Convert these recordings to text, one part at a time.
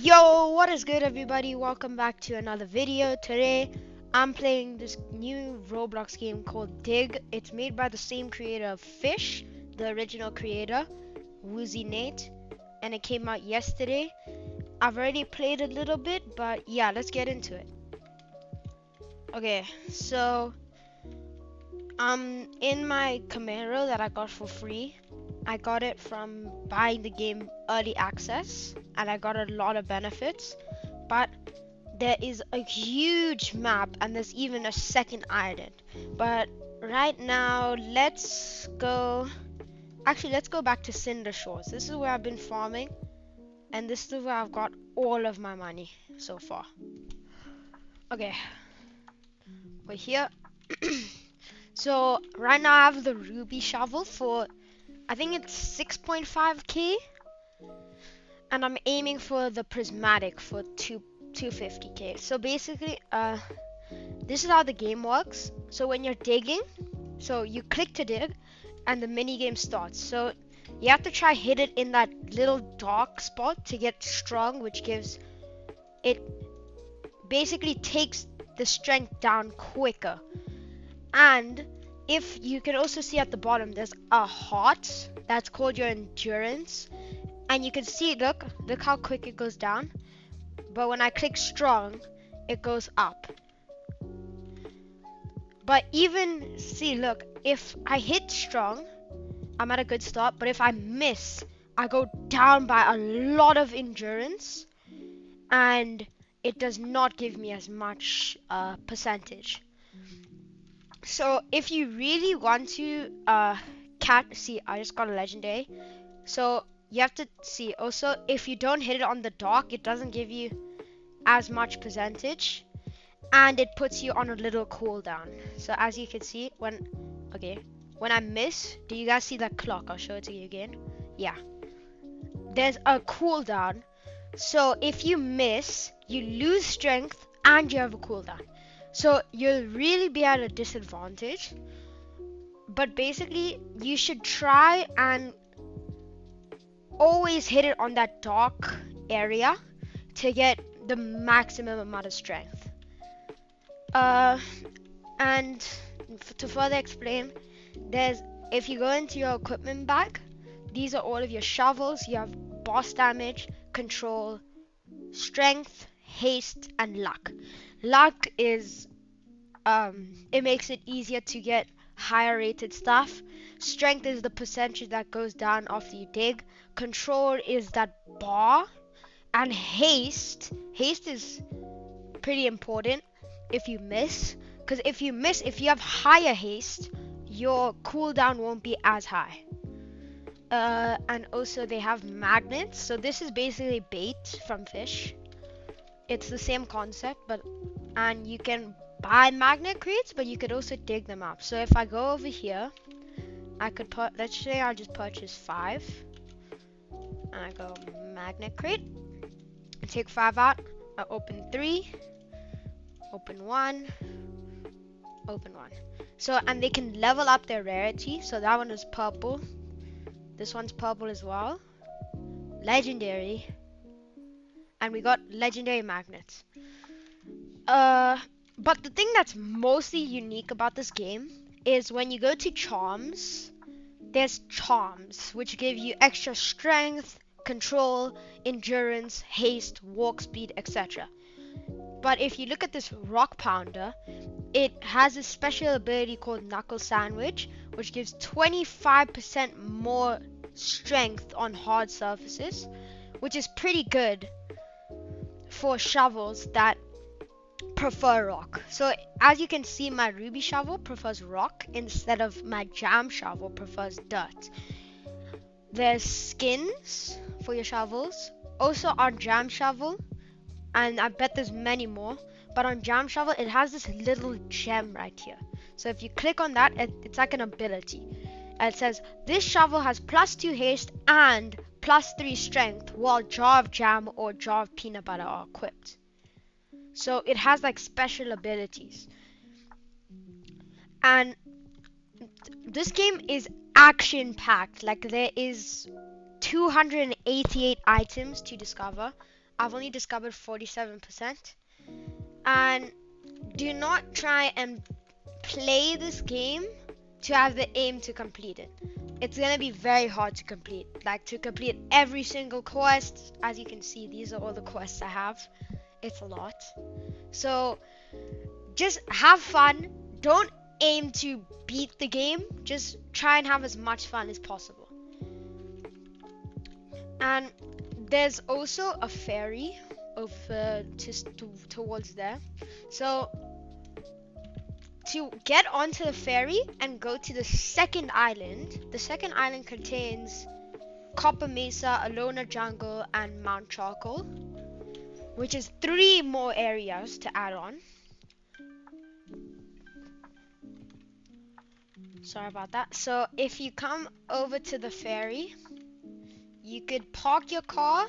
Yo, what is good everybody? Welcome back to another video. Today, I'm playing this new Roblox game called Dig. It's made by the same creator of Fish, the original creator, Woozy Nate, and it came out yesterday. I've already played a little bit, but yeah, let's get into it. Okay, so in my Camaro that I got for free. I got it from buying the game early access, and I got a lot of benefits. But there is a huge map, and there's even a second island. But right now, let's go. Actually, let's go back to Cinder Shores. This is where I've been farming, and this is where I've got all of my money so far. Okay, we're here. So right now I have the ruby shovel for, I think it's 6.5k, and I'm aiming for the prismatic for 250k. So basically, this is how the game works. So when you're digging, so you click to dig, and the mini game starts. So you have to try hit it in that little dark spot to get strong, which gives it basically takes the strength down quicker. And if you can also see at the bottom, there's a heart that's called your endurance, and you can see, look how quick it goes down. But when I click strong, it goes up. But even see, look, if I hit strong, I'm at a good start. But if I miss, I go down by a lot of endurance, and it does not give me as much percentage. So if you really want to see, I just got a legendary. So you have to see also, if you don't hit it on the dock, it doesn't give you as much percentage, and it puts you on a little cooldown. So as you can see, when I miss, do you guys see that clock? I'll show it to you again. Yeah, there's a cooldown. So if you miss, you lose strength and you have a cooldown. So you'll really be at a disadvantage. But basically, you should try and always hit it on that dark area to get the maximum amount of strength. And to further explain, if you go into your equipment bag, these are all of your shovels. You have boss damage, control, strength, haste, and luck. Luck is it makes it easier to get higher rated stuff. Strength is the percentage that goes down after you dig. Control is that bar. And haste is pretty important if you miss. Because if you have higher haste, your cooldown won't be as high. And also they have magnets. So this is basically bait from fish. It's the same concept, and you can buy magnet crates, but you could also dig them up. So if I go over here, I could let's say I'll just purchase 5, and I go magnet crate, I take 5 out, I open 3, open 1, open 1. So, and they can level up their rarity. So that one is purple, this one's purple as well, legendary, and we got legendary magnets. But the thing that's mostly unique about this game is when you go to charms, there's charms which give you extra strength, control, endurance, haste, walk speed, etc. But if you look at this rock pounder, it has a special ability called knuckle sandwich, which gives 25% more strength on hard surfaces, which is pretty good for shovels that prefer rock. So as you can see, my ruby shovel prefers rock instead of my jam shovel prefers dirt. There's skins for your shovels also on jam shovel, and I bet there's many more, but on jam shovel it has this little gem right here. So if you click on that, it's like an ability, and it says this shovel has +2 haste and +3 strength while jar of jam or jar of peanut butter are equipped. So it has like special abilities. And this game is action packed. Like there is 288 items to discover. I've only discovered 47%. And do not try and play this game to have the aim to complete it. It's gonna be very hard to complete. Like to complete every single quest. As you can see, these are all the quests I have. It's a lot. So just have fun. Don't aim to beat the game. Just try and have as much fun as possible. And there's also a ferry over towards there. So to get onto the ferry and go to the second island contains Copper Mesa, Alona Jungle, and Mount Charcoal, which is 3 more areas to add on. Sorry about that. So if you come over to the ferry, you could park your car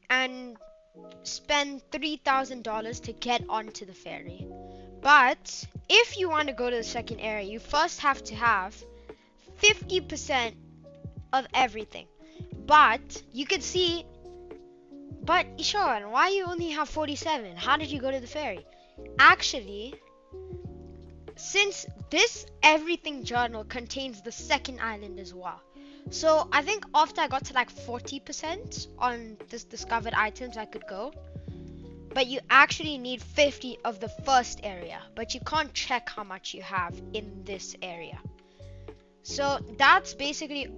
and spend $3,000 to get onto the ferry. But if you want to go to the second area, you first have to have 50% of everything. But you can see, but Sean, why you only have 47? How did you go to the ferry? Actually, since this everything journal contains the second island as well. So I think after I got to like 40% on this discovered items, I could go. But you actually need 50 of the first area, but you can't check how much you have in this area. So that's basically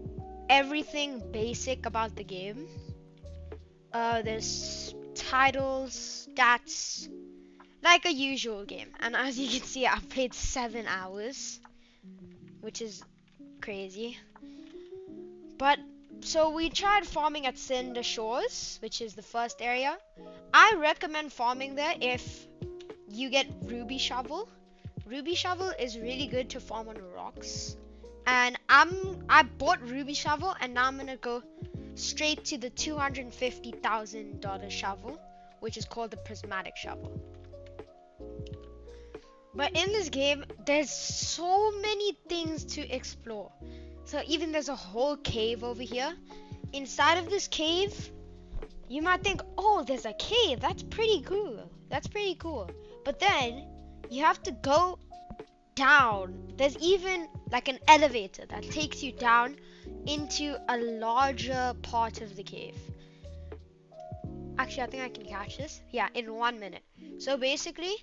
everything basic about the game. There's titles, stats, like a usual game. And as you can see, I've played 7 hours, which is crazy. But so we tried farming at Cinder Shores, which is the first area. I recommend farming there if you get Ruby Shovel. Ruby Shovel is really good to farm on rocks. And I bought Ruby Shovel, and now I'm gonna go straight to the $250,000 shovel, which is called the Prismatic Shovel. But in this game, there's so many things to explore. So even there's a whole cave over here. Inside of this cave, you might think, oh, there's a cave. That's pretty cool. That's pretty cool. But then you have to go down. There's even like an elevator that takes you down into a larger part of the cave. Actually, I think I can catch this. Yeah, in 1 minute. So basically,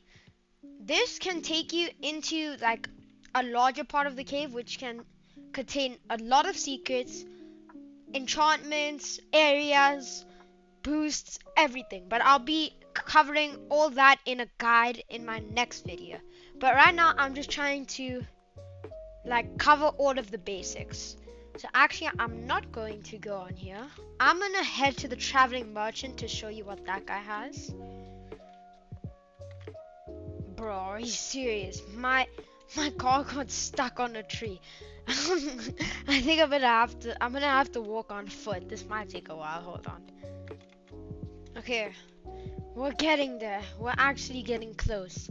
this can take you into like a larger part of the cave, which can contain a lot of secrets, enchantments, areas, boosts, everything. But I'll be covering all that in a guide in my next video. But right now I'm just trying to like cover all of the basics. So actually I'm not going to go on here. I'm gonna head to the traveling merchant to show you what that guy has. Bro, are you serious? My car got stuck on a tree. I think I'm gonna have to walk on foot. This might take a while. Hold on. Okay, we're getting there. We're actually getting close.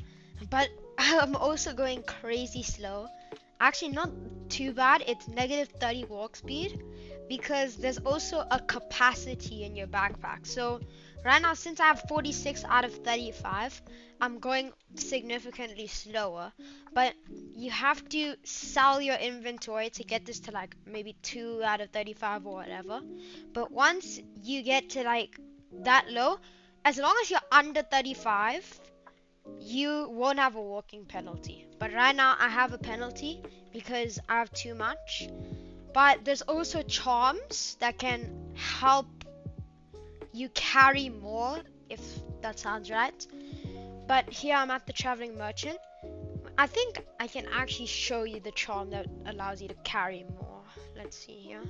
But I'm also going crazy slow. Actually, not too bad. It's -30 walk speed because there's also a capacity in your backpack. So right now, since I have 46 out of 35, I'm going significantly slower. But you have to sell your inventory to get this to like maybe 2 out of 35 or whatever. But once you get to like that low, as long as you're under 35, you won't have a walking penalty. But right now I have a penalty because I have too much. But there's also charms that can help you carry more, if that sounds right. But here I'm at the traveling merchant. I think I can actually show you the charm that allows you to carry more. Let's see here.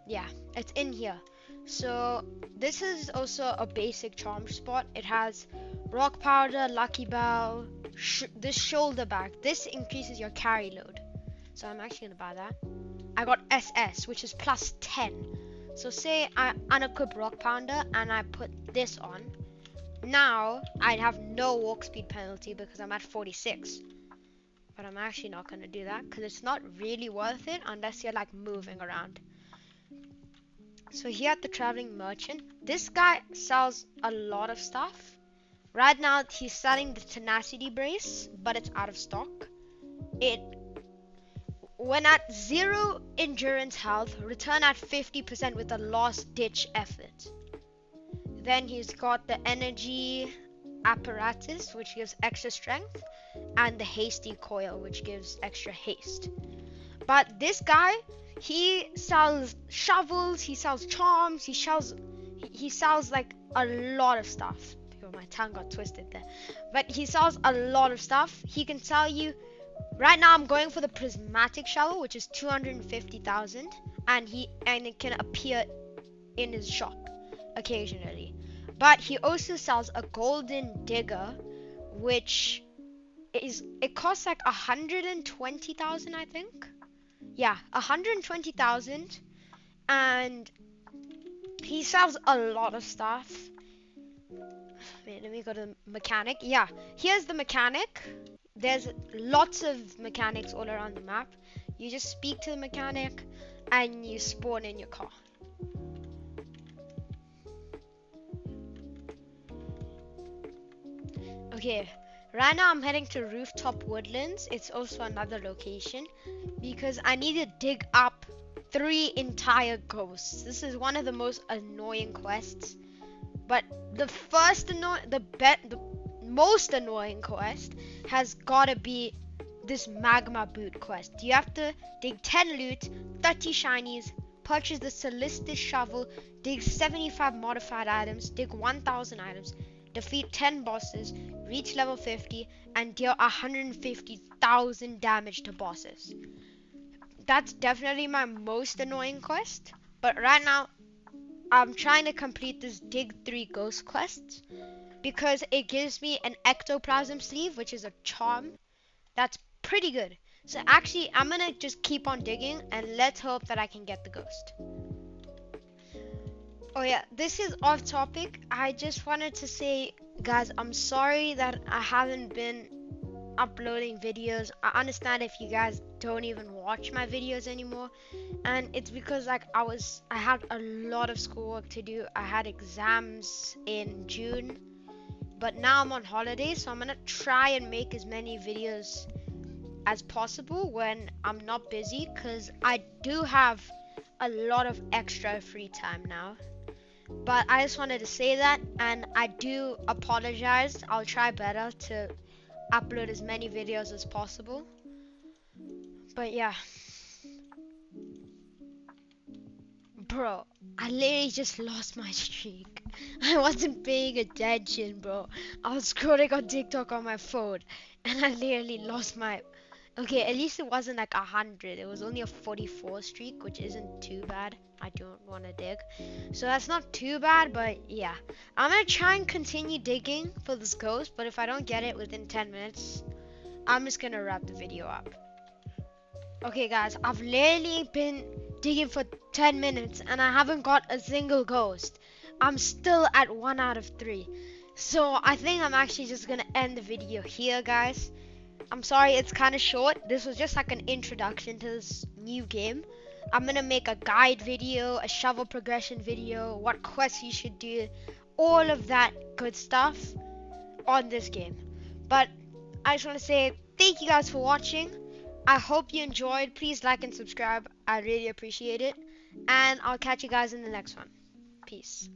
Yeah, it's in here. So this is also a basic charm spot. It has rock powder, lucky bell, this shoulder bag. This increases your carry load. So I'm actually gonna buy that. I got SS, which is plus 10. So say I unequip rock pounder and I put this on. Now I'd have no walk speed penalty because I'm at 46. But I'm actually not gonna do that because it's not really worth it unless you're like moving around. So here at the traveling merchant, this guy sells a lot of stuff. Right now he's selling the tenacity brace, but it's out of stock. It When at 0 endurance health, return at 50% with a last ditch effort. Then he's got the energy apparatus, which gives extra strength, and the hasty coil, which gives extra haste. But this guy, he sells shovels, he sells charms, he sells like a lot of stuff. Oh, my tongue got twisted there. But he sells a lot of stuff. He can sell you. Right now I'm going for the prismatic shovel, which is 250,000, and it can appear in his shop occasionally. But he also sells a golden digger, which it costs like 120,000, I think. Yeah, 120,000, and he sells a lot of stuff. Wait, let me go to the mechanic. Yeah, here's the mechanic. There's lots of mechanics all around the map. You just speak to the mechanic and you spawn in your car. Okay, right now I'm heading to Rooftop Woodlands. It's also another location because I need to dig up 3 entire ghosts. This is one of the most annoying quests. But the most annoying quest has gotta be this magma boot quest. You have to dig 10 loot, 30 shinies, purchase the Solistis shovel, dig 75 modified items, dig 1000 items, defeat 10 bosses, reach level 50, and deal 150,000 damage to bosses. That's definitely my most annoying quest. But right now, I'm trying to complete this dig 3 ghost quests because it gives me an ectoplasm sleeve, which is a charm. That's pretty good. So actually, I'm gonna just keep on digging and let's hope that I can get the ghost. Oh yeah, this is off topic. I just wanted to say, guys, I'm sorry that I haven't been uploading videos. I understand if you guys don't even watch my videos anymore, and it's because like I had a lot of schoolwork to do. I had exams in June, but now I'm on holiday, so I'm gonna try and make as many videos as possible when I'm not busy, because I do have a lot of extra free time now. But I just wanted to say that, and I do apologize. I'll try better to upload as many videos as possible. But yeah, bro, I literally just lost my streak. I wasn't paying attention, bro. I was scrolling on TikTok on my phone, and I literally lost my. Okay, at least it wasn't like 100. It was only a 44 streak, which isn't too bad. I don't want to dig, so that's not too bad. But yeah, I'm gonna try and continue digging for this ghost, but if I don't get it within 10 minutes, I'm just gonna wrap the video up. Okay guys, I've literally been digging for 10 minutes and I haven't got a single ghost. I'm still at 1 out of 3. So I think I'm actually just gonna end the video here, guys. I'm sorry it's kind of short. This was just like an introduction to this new game. I'm gonna make a guide video, a shovel progression video, what quests you should do, all of that good stuff on this game. But I just want to say thank you guys for watching. I hope you enjoyed. Please like and subscribe. I really appreciate it. And I'll catch you guys in the next one. Peace.